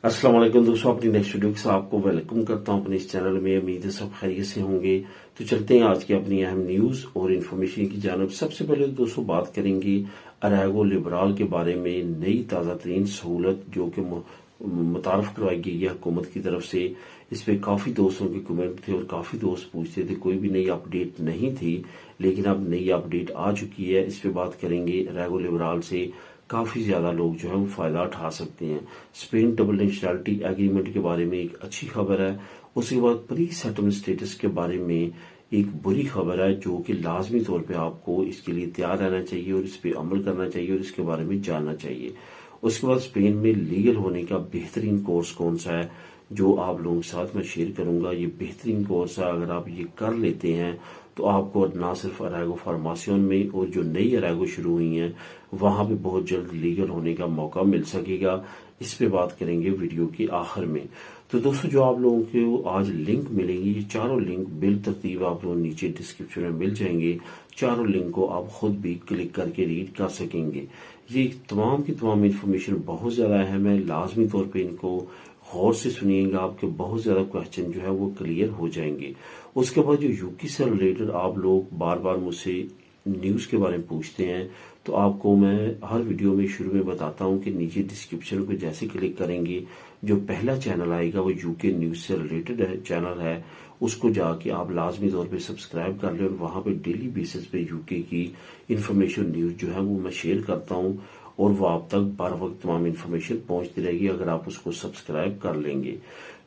अस्सलाम वालेकुम दोस्तों, अपनी नेक्स्ट वीडियो के साथ आपको वेलकम करता हूं अपने इस चैनल में। उम्मीद है सब खैरियत से होंगे। तो चलते हैं आज की अपनी अहम न्यूज और इन्फॉर्मेशन की जानब। सबसे पहले दोस्तों बात करेंगे अरैगो लिबराल के बारे में। नई ताज़ा तरीन सहूलत जो कि मुतारफ करवाई गई है हुकूमत की तरफ से। इस पे काफ़ी दोस्तों के कमेंट थे और काफ़ी दोस्त पूछते थे, कोई भी नई अपडेट नहीं थी, लेकिन अब नई अपडेट आ चुकी है। इस पे बात करेंगे। अरैगो लिबराल से काफ़ी ज़्यादा लोग जो है वो फ़ायदा उठा सकते हैं। स्पेन डबल नेशनलिटी एग्रीमेंट के बारे में एक अच्छी खबर है। उसके बाद प्री सेटलमेंट स्टेटस के बारे में एक बुरी खबर है, जो कि लाजमी तौर पे आपको इसके लिए तैयार रहना चाहिए और इस पर अमल करना चाहिए और इसके बारे में जानना चाहिए। उसके बाद स्पेन में लीगल होने का बेहतरीन कोर्स कौन सा है, जो आप लोगों के साथ मैं शेयर करूंगा। ये बेहतरीन कोर्स है, अगर आप ये कर लेते हैं तो आपको ना सिर्फ अरैगो फार्मासियोन में और जो नई अरैगो शुरू हुई हैं वहां पे बहुत जल्द लीगल होने का मौका मिल सकेगा। इस पे बात करेंगे वीडियो के आखिर में। तो दोस्तों जो आप लोगों को आज लिंक मिलेंगी, ये चारों लिंक बिल तरतीब आप लोग नीचे डिस्क्रिप्शन में मिल जाएंगे। चारों लिंक को आप खुद भी क्लिक करके रीड कर सकेंगे। ये तमाम की तमाम इन्फॉर्मेशन बहुत ज्यादा अहम है, लाजमी तौर पे इनको गौर से सुनिएगा। आपके बहुत ज्यादा क्वेश्चन जो है वो क्लियर हो जाएंगे। उसके बाद जो यूके से रिलेटेड आप लोग बार बार मुझसे न्यूज के बारे में पूछते हैं, तो आपको मैं हर वीडियो में शुरू में बताता हूं कि नीचे डिस्क्रिप्शन पे जैसे क्लिक करेंगे, जो पहला चैनल आएगा वो यूके न्यूज से रिलेटेड चैनल है। उसको जाके आप लाजमी तौर पे सब्सक्राइब कर लें और वहां पे डेली बेसिस पे यूके की इंफॉर्मेशन न्यूज जो है वो मैं शेयर करता हूं और वो आप तक बर वक्त तमाम इन्फॉर्मेशन पहुंचती रहेगी अगर आप उसको सब्सक्राइब कर लेंगे।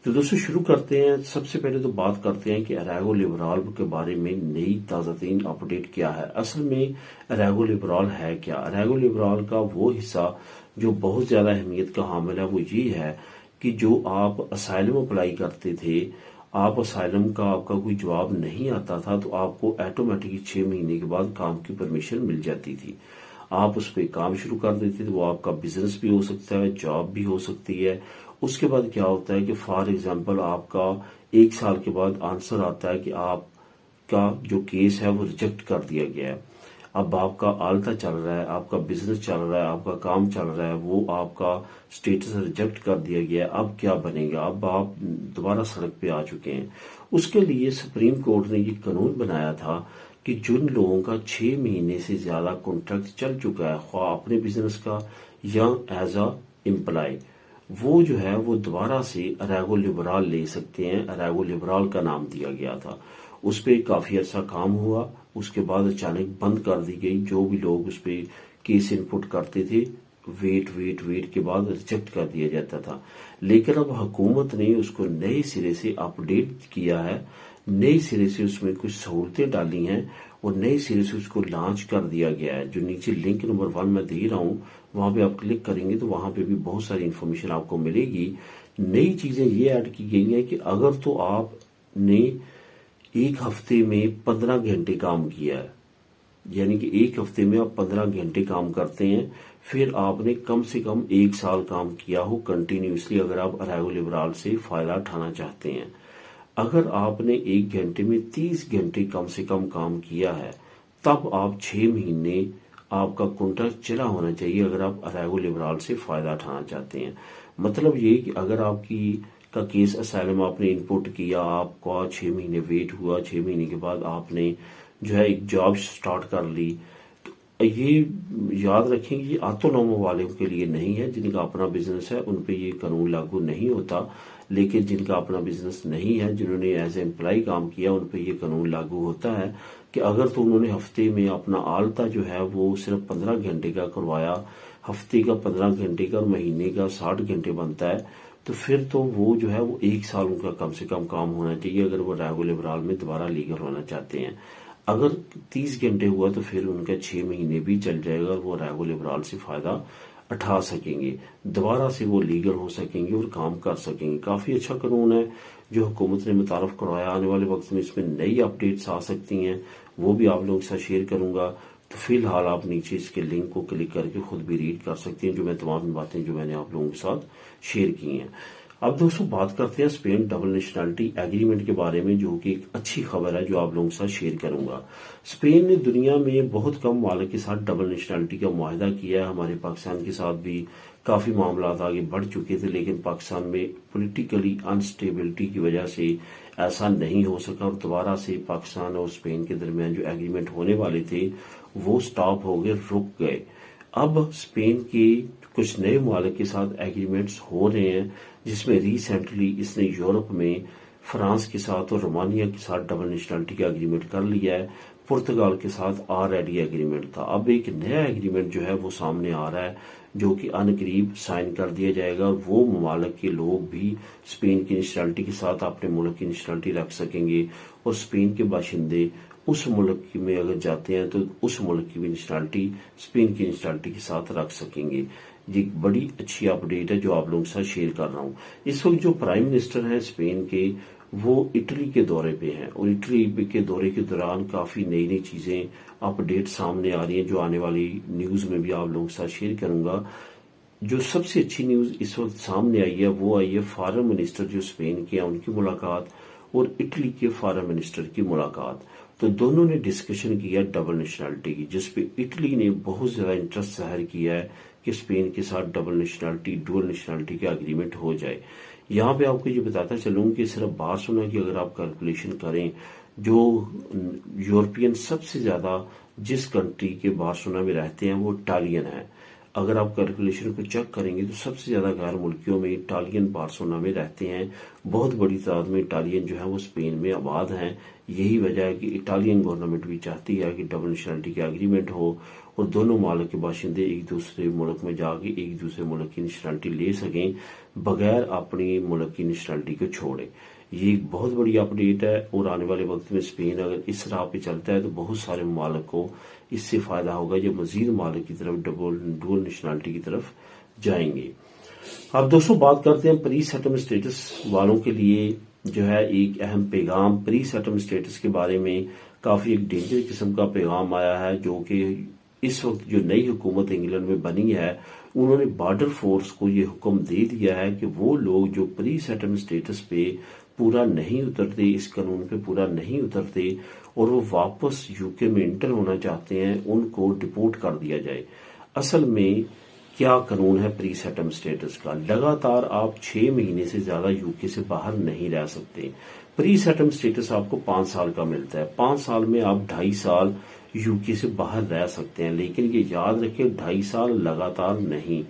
तो दोस्तों शुरू करते हैं। सबसे पहले तो बात करते हैं कि अरैगो लिबराल के बारे में नई ताज़ा तरीन अपडेट क्या है। असल में अरैगो लिबराल है क्या? अरैगो लिबराल का वो हिस्सा जो बहुत ज्यादा अहमियत का हामिल है वो ये है कि जो आप असाइलम अप्लाई करते थे, आप असाइलम का आपका कोई जवाब नहीं आता था तो आपको ऑटोमेटिकली 6 महीने के बाद काम की परमिशन मिल जाती थी। आप उस पर काम शुरू कर देते थे। वो आपका बिजनेस भी हो सकता है, जॉब भी हो सकती है। उसके बाद क्या होता है कि फॉर एग्जांपल आपका 1 साल के बाद आंसर आता है कि आपका जो केस है वो रिजेक्ट कर दिया गया है। अब आपका आलता चल रहा है, आपका बिजनेस चल रहा है, आपका काम चल रहा है, वो आपका स्टेटस रिजेक्ट कर दिया गया है। अब क्या बनेगा? अब आप दोबारा सड़क पे आ चुके हैं। उसके लिए सुप्रीम कोर्ट ने ये कानून बनाया था कि जिन लोगों का 6 महीने से ज्यादा कॉन्ट्रैक्ट चल चुका है, ख्वाह अपने बिजनेस का या एज अ एम्प्लॉय, वो जो है वो दोबारा से अरैगो लिबराल ले सकते हैं। अरैगो लिबराल का नाम दिया गया था। उस पर काफी अच्छा काम हुआ। उसके बाद अचानक बंद कर दी गई। जो भी लोग उस पर केस इनपुट करते थे, वेट के बाद रिजेक्ट कर दिया जाता था। लेकिन अब हुकूमत ने उसको नए सिरे से अपडेट किया है, नए सिरे से उसमें कुछ सहूलतें डाली हैं और नए सिरे से उसको लॉन्च कर दिया गया है। जो नीचे लिंक नंबर 1 मैं दे रहा हूं, वहां पे आप क्लिक करेंगे तो वहां पे भी बहुत सारी इंफॉर्मेशन आपको मिलेगी। नई चीजें ये ऐड की गई हैं कि अगर तो आपने एक हफ्ते में 15 घंटे काम किया है, यानी कि एक हफ्ते में आप 15 घंटे काम करते हैं, फिर आपने कम से कम 1 साल काम किया हो कंटिन्यूसली, अगर आप अरैगो लिबराल से फायदा उठाना चाहते हैं। अगर आपने 1 घंटे में 30 घंटे कम से कम काम किया है, तब आप 6 महीने आपका कॉन्ट्रैक्ट चला होना चाहिए अगर आप अरैगो लिबराल से फायदा उठाना चाहते हैं। मतलब ये कि अगर आपकी का केस असाइलम आपने इनपुट किया, आपका 6 महीने वेट हुआ, 6 महीने के बाद आपने जो है एक जॉब स्टार्ट कर ली, तो ये याद रखें कि ऑटोनोमो वालों के लिए नहीं है। जिनका अपना बिजनेस है उन पे ये कानून लागू नहीं होता, लेकिन जिनका अपना बिजनेस नहीं है, जिन्होंने एज एम्प्लॉय काम किया, उन पे ये कानून लागू होता है कि अगर तो उन्होंने हफ्ते में अपना आलता जो है वो सिर्फ 15 घंटे का करवाया, हफ्ते का 15 घंटे का और महीने का 60 घंटे बनता है, तो फिर तो वो जो है वो 1 साल उनका कम से कम काम होना चाहिए अगर वो अरैगो लिबराल में दोबारा लीगल होना चाहते हैं। अगर 30 घंटे हुआ तो फिर उनका 6 महीने भी चल जाएगा और वो अरैगो लिबराल से फायदा उठा सकेंगे, दोबारा से वो लीगल हो सकेंगे और काम कर सकेंगे। काफी अच्छा कानून है जो हुकूमत ने मुतारफ करवाया। आने वाले वक्त में इसमें नई अपडेट्स आ सकती हैं, वो भी आप लोगों के साथ शेयर करूंगा। तो फिलहाल आप नीचे इसके लिंक को क्लिक करके खुद भी रीड कर सकते हैं, जो मैं तमाम बातें जो मैंने आप लोगों के साथ शेयर की हैं। अब दोस्तों बात करते हैं स्पेन डबल नेशनलिटी एग्रीमेंट के बारे में, जो कि एक अच्छी खबर है जो आप लोगों के साथ शेयर करूंगा। स्पेन ने दुनिया में बहुत कम ममालिक के साथ डबल नेशनलिटी का मुआहदा किया है। हमारे पाकिस्तान के साथ भी काफी मामला आगे बढ़ चुके थे, लेकिन पाकिस्तान में पॉलिटिकली अनस्टेबिलिटी की वजह से ऐसा नहीं हो सका और दोबारा से पाकिस्तान और स्पेन के दरमियान जो एग्रीमेंट होने वाले थे वो स्टॉप हो गए, रुक गए। अब स्पेन के कुछ नए ममालिक के साथ एग्रीमेंट्स हो रहे हैं, जिसमें रिसेंटली इसने यूरोप में फ्रांस के साथ और रोमानिया के साथ डबल नेशनलिटी का एग्रीमेंट कर लिया है। पुर्तगाल के साथ ऑलरेडी एग्रीमेंट था। अब एक नया एग्रीमेंट जो है वो सामने आ रहा है, जो कि अनकरीब साइन कर दिया जाएगा और वो ममालिक के लोग भी स्पेन की नेशनलिटी के साथ अपने मुल्क की नेशनलिटी रख सकेंगे और स्पेन के बाशिंदे उस मुल्क में अगर जाते हैं तो उस मुल्क की भी नेशनलिटी स्पेन की नेशनलिटी के साथ रख सकेंगे। ये बड़ी अच्छी अपडेट है जो आप लोगों के साथ शेयर कर रहा हूँ। इस वक्त जो प्राइम मिनिस्टर हैं स्पेन के, वो इटली के दौरे पे हैं और इटली के दौरे के दौरान काफी नई नई चीजें अपडेट सामने आ रही हैं, जो आने वाली न्यूज में भी आप लोगों के साथ शेयर करूंगा। जो सबसे अच्छी न्यूज इस वक्त सामने आई है वो आई है फॉरेन मिनिस्टर जो स्पेन के हैं उनकी मुलाकात और इटली के फॉरेन मिनिस्टर की मुलाकात। तो दोनों ने डिस्कशन किया डबल नेशनलिटी की, जिसपे इटली ने बहुत ज्यादा इंटरेस्ट जाहिर किया है कि स्पेन के साथ डबल नेशनलिटी डुअल नेशनलिटी का एग्रीमेंट हो जाए। यहाँ पे आपको ये बताता चलूं कि सिर्फ बार्सिलोना की अगर आप कैलकुलेशन करें, जो यूरोपियन सबसे ज्यादा जिस कंट्री के बार्सिलोना में रहते हैं वो इटालियन है। अगर आप कैलकुलेशन को चेक करेंगे तो सबसे ज्यादा गैर मुल्कियों में इटालियन बार्सिलोना में रहते हैं। बहुत बड़ी तादाद में इटालियन जो है वो स्पेन में आबाद हैं। यही वजह है कि इटालियन गवर्नमेंट भी चाहती है कि डबल नेशनलिटी का एग्रीमेंट हो और दोनों मुल्क के बाशिंदे एक दूसरे मुल्क में जाके एक दूसरे मुल्क की नेशनलिटी ले सकें बगैर अपनी मुल्क की नेशनलिटी को छोड़े। ये एक बहुत बड़ी अपडेट है और आने वाले वक्त में स्पेन अगर इस राह पे चलता है तो बहुत सारे ममालिक को इससे फायदा होगा, जो मजीद ममालिक की तरफ डुअल नेशनलिटी की तरफ जाएंगे। अब दोस्तों बात करते हैं प्री सेटलमेंट स्टेटस वालों के लिए जो है एक अहम पैगाम। प्री सेटलमेंट स्टेटस के बारे में काफी एक डेंजर किस्म का पैगाम आया है, जो कि इस वक्त जो नई हुकूमत इंग्लैंड में बनी है उन्होंने बॉर्डर फोर्स को ये हुक्म दे दिया है कि वो लोग जो प्री सेटलमेंट स्टेटस पे पूरा नहीं उतरते, इस कानून पे पूरा नहीं उतरते और वो वापस यूके में इंटर होना चाहते हैं, उनको डिपोर्ट कर दिया जाए। असल में क्या कानून है प्री सेटलमेंट स्टेटस का? लगातार आप 6 महीने से ज्यादा यूके से बाहर नहीं रह सकते। प्री सेटलमेंट स्टेटस आपको 5 साल का मिलता है। 5 साल में आप 2.5 साल यूके से बाहर रह सकते हैं, लेकिन ये याद रखें 2.5 साल लगातार नहीं।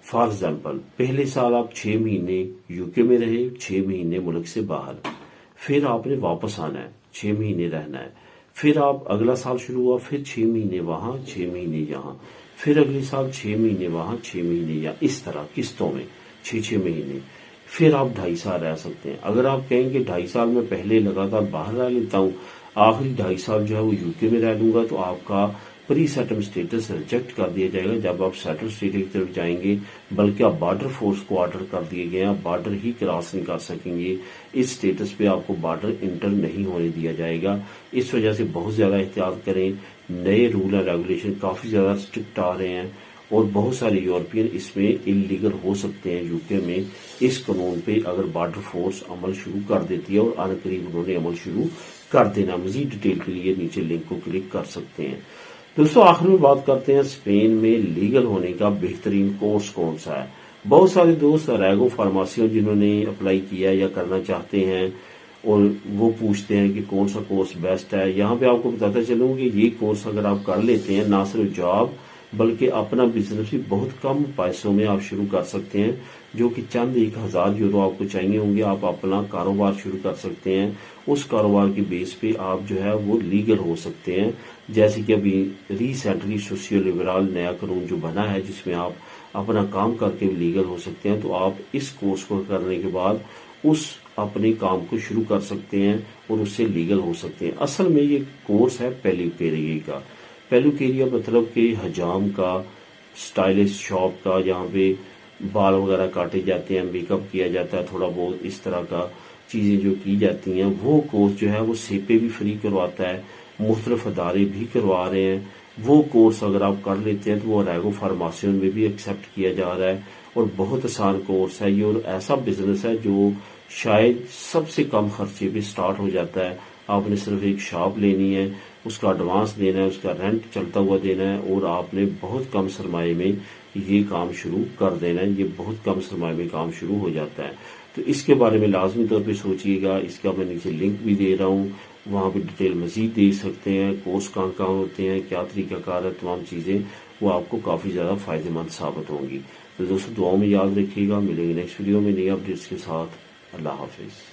फॉर एग्जाम्पल, पहले साल आप 6 महीने यूके में रहे, 6 महीने मुल्क से बाहर, फिर आपने वापस आना है, 6 महीने रहना है, फिर आप अगला साल शुरू हुआ, फिर 6 महीने वहां, 6 महीने यहाँ, फिर अगले साल 6 महीने वहां, 6 महीने यहाँ, इस तरह किस्तों में 6-6 महीने, फिर आप 2.5 साल रह सकते हैं। अगर आप कहेंगे 2.5 साल में पहले लगातार बाहर रह लेता हूँ, आखिरी 2.5 साल जो है वो यूके में रह लूंगा, तो आपका प्री सेटलमेंट स्टेटस रिजेक्ट कर दिया जाएगा जब आप सेटल स्टेटस की तरफ जाएंगे। बल्कि आप बॉर्डर फोर्स को ऑर्डर कर दिए गए, आप बॉर्डर ही क्रॉस नहीं कर सकेंगे। इस स्टेटस पे आपको बॉर्डर इंटर नहीं होने दिया जाएगा। इस वजह से बहुत ज्यादा एहतियात करें। नए रूल एंड रेगुलेशन काफी ज्यादा स्ट्रिक्ट आ रहे हैं और बहुत सारे यूरोपियन इसमें इलीगल हो सकते हैं यूके में, इस कानून पे अगर बॉर्डर फोर्स अमल शुरू कर देती है, और अनकरीब उन्होंने अमल शुरू कर देना। मजीद डिटेल के लिए नीचे लिंक को क्लिक कर सकते हैं। दोस्तों आखिर में बात करते हैं स्पेन में लीगल होने का बेहतरीन कोर्स कौन सा है। बहुत सारे दोस्त अरेगो फार्मेसी जिन्होंने अप्लाई किया या करना चाहते हैं और वो पूछते हैं कि कौन सा कोर्स बेस्ट है। यहाँ पे आपको बताता चलूं कि ये कोर्स अगर आप कर लेते हैं, ना सिर्फ जॉब बल्कि अपना बिजनेस भी बहुत कम पैसों में आप शुरू कर सकते हैं, जो कि चंद 1000 यूरो आपको चाहिए होंगे। आप अपना कारोबार शुरू कर सकते हैं। उस कारोबार की बेस पे आप जो है वो लीगल हो सकते हैं। जैसे कि अभी रिसेंटली सोशियो लिबरल नया कानून जो बना है, जिसमें आप अपना काम करके भी लीगल हो सकते हैं, तो आप इस कोर्स को करने के बाद उस अपने काम को शुरू कर सकते हैं और उससे लीगल हो सकते हैं। असल में ये कोर्स है पेल्यूकेरिया का। पेल्यूकेरिया मतलब कि हजाम का, स्टाइलिश शॉप का, जहाँ पे बाल वगैरह काटे जाते हैं, मेकअप किया जाता है, थोड़ा बहुत इस तरह का चीजें जो की जाती हैं, वो कोर्स जो है वो सेपे भी फ्री करवाता है, मुख्तलिफ अदारे भी करवा रहे हैं। वो कोर्स अगर आप कर लेते हैं तो वो अरेगो फार्मेसी में भी एक्सेप्ट किया जा रहा है اور بہت آسان کورس ہے یہ، اور ایسا بزنس ہے جو شاید سب سے کم خرچے پہ سٹارٹ ہو جاتا ہے. آپ نے صرف ایک شاپ لینی ہے، اس کا ایڈوانس دینا ہے، اس کا رینٹ چلتا ہوا دینا ہے، اور آپ نے بہت کم سرمایے میں یہ کام شروع کر دینا ہے. یہ بہت کم سرمایے میں کام شروع ہو جاتا ہے. تو اس کے بارے میں لازمی طور پہ سوچیے گا. اس کا میں نیچے لنک بھی دے رہا ہوں، وہاں پہ ڈیٹیل مزید دیکھ سکتے ہیں. کورس کہاں ہوتے ہیں، کیا طریقہ کار ہے، تمام چیزیں وہ آپ کو کافی زیادہ فائدہ مند ثابت ہوں گی. تو دوستوں دعاؤں میں یاد رکھیے گا. ملیں گے نیکسٹ ویڈیو میں نئی اپڈیٹس کے ساتھ. اللہ حافظ.